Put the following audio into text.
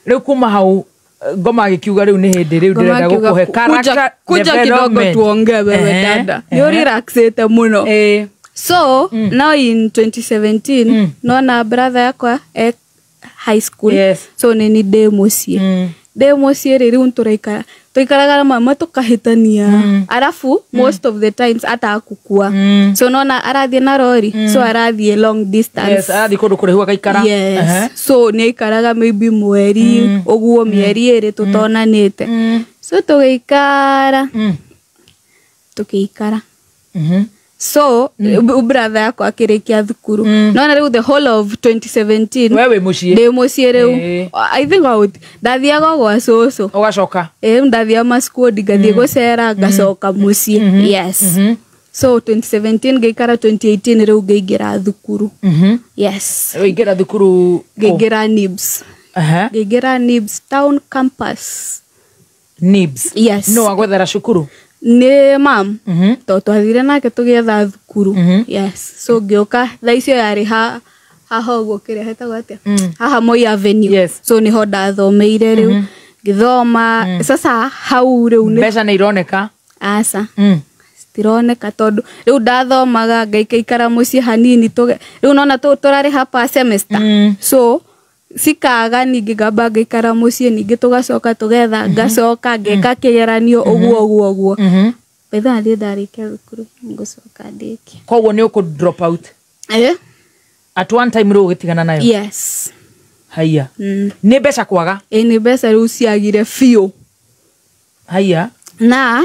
Riu kuma hau ngoma gikiuga riu ni hindi riu ndirenda gukuhe character kuja kidogo tuongee wewe dada. Ni relaxete muno. So now in 2017 naona brother yakwa high school. So ni demo cie. Demo cie riu turaikaraga na mama tukahitania. Arafu most of the times ata akukua. So naona arathie na rori. So arathie long distance. Yes, arathie kundu kurihu agaikara. Yes. So ni ikaraga maybe mweri oguo mieri eri tutonanite. So tugeikara. Tukiikara. So brother yako akirikia thukuru. Naona riu the whole of 2017 wewe mucie de mucie riu I think out ndathiaga gwa soso ugacoka ndathia masquad gathie gocera gacoka mucie. Yes. So 2017 geikara 2018 riu geigira thukuru. Yes. Geigira thukuru geigira Nibs. Geigira Nibs town campus. Nibs. Yes. No agwethera cukuru ne mam to twathire nake tugetha thukuru. Yes. So gioka thaicio yari haho gukire hetagwo atia haha Moi Avenue. So ni ho ndathomeire riu githoma sasa hau riu ni mbeca ni ironeka asa stironeka tondu riu ndathomaga ngaikara mucie hanini riu nona turari hapa semester. So sikaga ningi gamba ngaikara mucie ningi tugacoka tugetha ngacoka ngeka kigeranio oguo betha ndi ndarikia thukuru ngucoka ndiki koguo ni uku drop out at one time ro gitigana nayo. Yes. Haya ni mbeca kwaga ni mbeca riu ciagire fio. Haya na